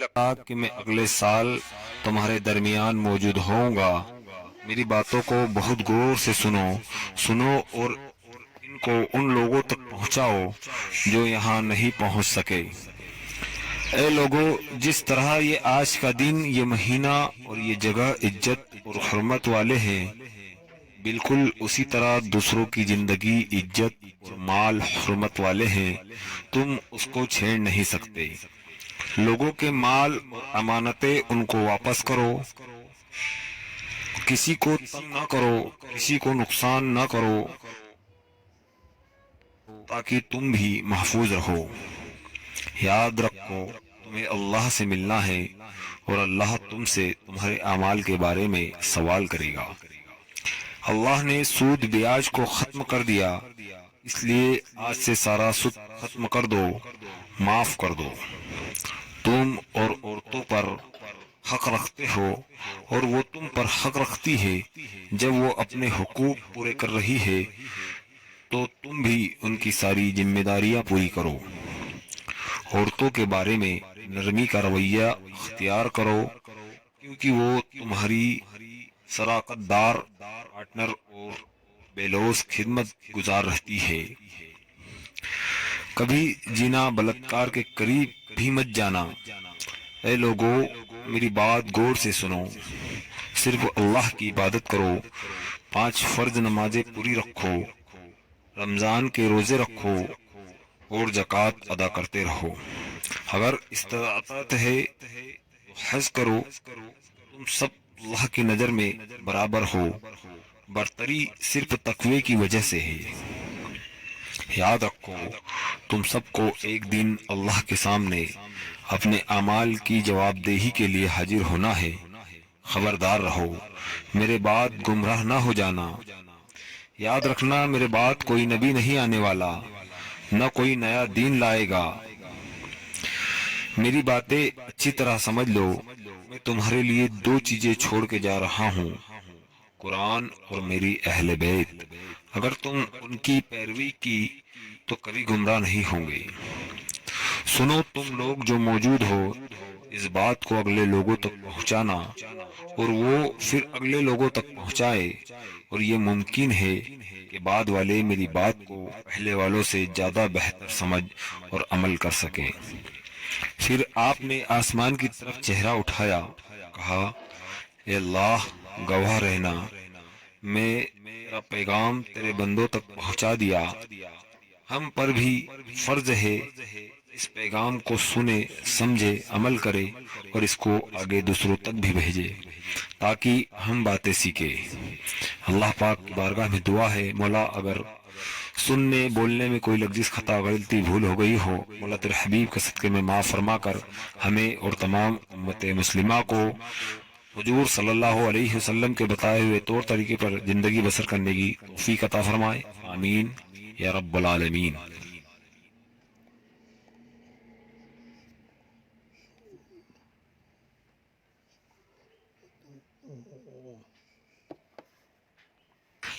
لگتا کہ میں اگلے سال تمہارے درمیان موجود ہوں گا۔ میری باتوں کو بہت غور سے سنو اور ان کو ان لوگوں تک پہنچاؤ جو یہاں نہیں پہنچ سکے۔ اے لوگو، جس طرح یہ آج کا دن، یہ مہینہ اور یہ جگہ عزت اور حرمت والے ہیں، بالکل اسی طرح دوسروں کی زندگی، عزت اور مال حرمت والے ہیں۔ تم اس کو چھیڑ نہیں سکتے۔ لوگوں کے مال اور امانتیں ان کو واپس کرو، کسی کو تنگ نہ کرو، کسی کو نقصان نہ کرو، تاکہ تم بھی محفوظ رہو۔ یاد رکھو، تمہیں اللہ سے ملنا ہے اور اللہ تم سے تمہارے اعمال کے بارے میں سوال کرے گا۔ اللہ نے سود بیاج کو ختم کر دیا، اس لیے آج سے سارا سود ختم کر دو، معاف کر دو۔ تم اور عورتوں پر حق رکھتے ہو اور وہ تم پر حق رکھتی ہے۔ جب وہ اپنے حقوق پورے کر رہی ہے تو تم بھی ان کی ساری ذمہ داریاں پوری کرو۔ عورتوں کے بارے میں نرمی کا رویہ اختیار کرو، کیونکہ وہ تمہاری شراکت دار، پارٹنر اور بے لوث خدمت گزار رہتی ہے۔ کبھی زنا بلاತ್ಕಾರ کے قریب بھی مت جانا۔ اے لوگو، میری بات غور سے سنو، صرف اللہ کی عبادت کرو، 5 فرض نمازیں پوری رکھو، رمضان کے روزے رکھو اور زکوٰۃ ادا کرتے رہو۔ اگر استطاعت ہے تو حج کرو۔ تم سب اللہ کی نظر میں برابر ہو، برتری صرف تقوی کی وجہ سے ہے۔ یاد رکھو، تم سب کو ایک دن اللہ کے سامنے اپنے اعمال کی جواب دہی کے لیے حاضر ہونا ہے۔ خبردار رہو، میرے بعد گمراہ نہ ہو جانا۔ یاد رکھنا، میرے بعد کوئی نبی نہیں آنے والا، نہ کوئی نیا دین لائے گا۔ میری باتیں اچھی طرح سمجھ لو، میں تمہارے لیے 2 چیزیں چھوڑ کے جا رہا ہوں، قرآن اور میری اہل بیت۔ اگر تم ان کی پیروی کی تو کبھی گمراہ نہیں ہوں گے۔ سنو تم لوگ جو موجود ہو، اس بات کو اگلے لوگوں تک پہنچانا اور وہ پھر اگلے لوگوں تک پہنچائے، اور یہ ممکن ہے کہ بعد والے میری بات کو پہلے والوں سے زیادہ بہتر سمجھ اور عمل کر سکیں۔ پھر آپ نے آسمان کی طرف چہرہ اٹھایا، کہا، اے اللہ، گواہ رہنا، میں تیرا پیغام تیرے بندوں تک پہنچا دیا۔ ہم پر بھی فرض ہے اس پیغام کو سنے، سمجھے، عمل کرے اور اس کو آگے دوسروں تک بھی بھیجے تاکہ ہم باتیں سیکھیں۔ اللہ پاک کی بارگاہ میں دعا ہے، مولا اگر سننے بولنے میں کوئی لفظ خطا، غلطی، بھول ہو گئی ہو، مولا تیرے حبیب کے صدقے میں معاف فرما کر ہمیں اور تمام امت مسلمہ کو حضور صلی اللہ علیہ وسلم کے بتائے ہوئے طور طریقے پر زندگی بسر کرنے کی توفیق عطا فرمائے، آمین یا رب العالمین۔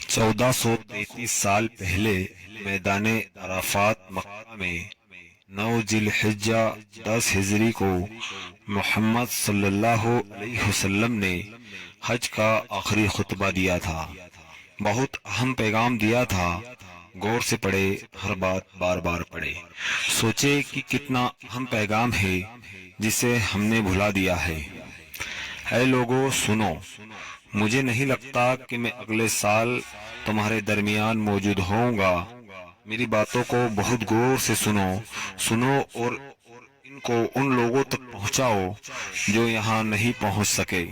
چودہ سو 33 سال پہلے میدان عرفات مکہ میں 9 ذی الحجہ 10 ہجری کو محمد صلی اللہ علیہ وسلم نے حج کا آخری خطبہ دیا تھا۔ بہت اہم پیغام دیا تھا، غور سے پڑھے، ہر بات بار بار پڑھے، سوچے کہ کتنا اہم پیغام ہے جسے ہم نے بھلا دیا ہے۔ اے لوگو سنو، مجھے نہیں لگتا کہ میں اگلے سال تمہارے درمیان موجود ہوں گا۔ میری باتوں کو بہت غور سے سنو اور ان کو ان لوگوں تک پہنچاؤ جو یہاں نہیں پہنچ سکے۔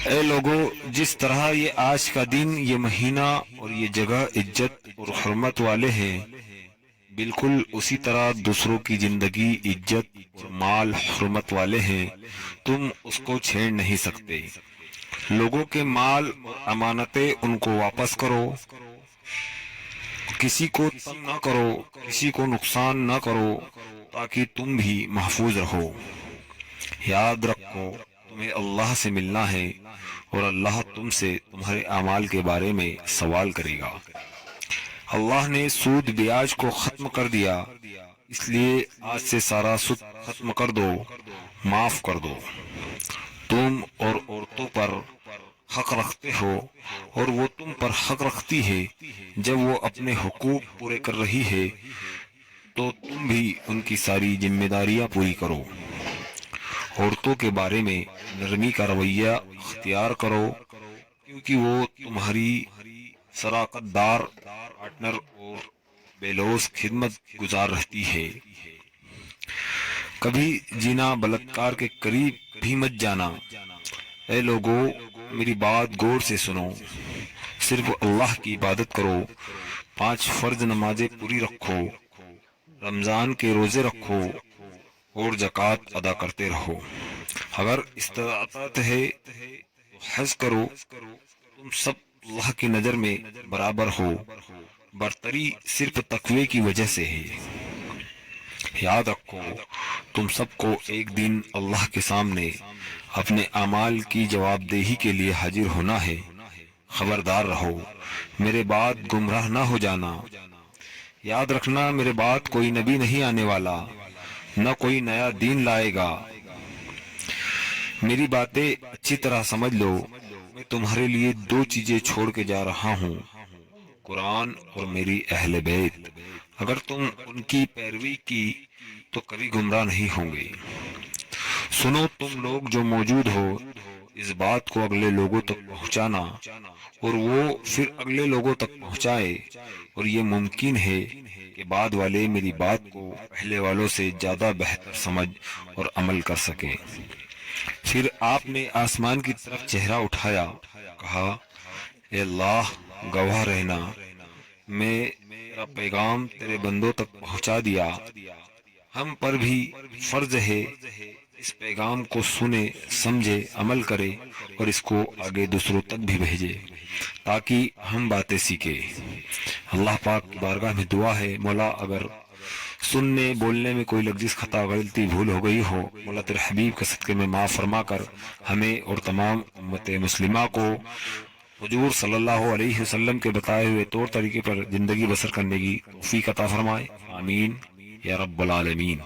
اے لوگو، جس طرح یہ آج کا دن، یہ مہینہ اور یہ جگہ عزت اور حرمت والے ہیں، بالکل اسی طرح دوسروں کی زندگی، عزت اور مال حرمت والے ہیں۔ تم اس کو چھیڑ نہیں سکتے۔ لوگوں کے مال اور امانتیں ان کو واپس کرو، کسی کو تنگ نہ کرو، کسی کو نقصان نہ کرو، تاکہ تم بھی محفوظ رہو۔ یاد رکھو، تمہیں اللہ سے ملنا ہے اور اللہ تم سے تمہارے اعمال کے بارے میں سوال کرے گا۔ اللہ نے سود بیاج کو ختم کر دیا، اس لیے آج سے سارا سود ختم کر دو، معاف کر دو۔ تم اور عورتوں پر حق رکھتے ہو اور وہ تم پر حق رکھتی ہے۔ جب وہ اپنے حقوق پورے کر رہی ہے تو تم بھی ان کی ساری ذمہ داریاں پوری کرو۔ عورتوں کے بارے میں نرمی کا رویہ اختیار کرو، کیونکہ وہ تمہاری شراکت دار، پارٹنر اور بے لوث خدمت گزار رہتی ہے۔ کبھی جنا بلاತ್ಕಾರ کے قریب بھی مت جانا۔ اے لوگو، میری بات غور سے سنو، صرف اللہ کی عبادت کرو، 5 فرض نمازیں پوری رکھو، رمضان کے روزے رکھو اور زکوٰۃ ادا کرتے رہو۔ اگر استطاعت ہے تو حج کرو۔ تم سب اللہ کی نظر میں برابر ہو، برتری صرف تقوی کی وجہ سے ہے۔ یاد رکھو، تم سب کو ایک دن اللہ کے سامنے اپنے اعمال کی جواب دہی کے لیے حاضر ہونا ہے۔ خبردار رہو، میرے بعد گمراہ نہ ہو جانا۔ یاد رکھنا، میرے بعد کوئی نبی نہیں آنے والا، نہ کوئی نیا دین لائے گا۔ میری باتیں اچھی طرح سمجھ لو، میں تمہارے لیے 2 چیزیں چھوڑ کے جا رہا ہوں، قرآن اور میری اہل بیت۔ اگر تم ان کی پیروی کی تو کبھی گمراہ نہیں ہوں گے۔ سنو تم لوگ جو موجود ہو، اس بات کو اگلے لوگوں تک پہنچانا اور وہ پھر اگلے لوگوں تک پہنچائے، اور یہ ممکن ہے کہ بعد والے میری بات کو پہلے والوں سے زیادہ بہتر سمجھ اور عمل کر سکے۔ پھر آپ نے آسمان کی طرف چہرہ اٹھایا، کہا، اے اللہ، گواہ رہنا، میں تیرا پیغام تیرے بندوں تک پہنچا دیا۔ ہم پر بھی فرض ہے اس پیغام کو سنے، سمجھے، عمل کرے اور اس کو آگے دوسروں تک بھی بھیجے تاکہ ہم باتیں سیکھیں۔ اللہ پاک کی بارگاہ میں دعا ہے، مولا اگر سننے بولنے میں کوئی لغزش، خطا، غلطی، بھول ہو گئی ہو، مولا تیرے حبیب کے صدقے میں معاف فرما کر ہمیں اور تمام امت مسلمہ کو حضور صلی اللہ علیہ وسلم کے بتائے ہوئے طور طریقے پر زندگی بسر کرنے کی توفیق عطا فرمائے۔ آمین یا رب العالمین۔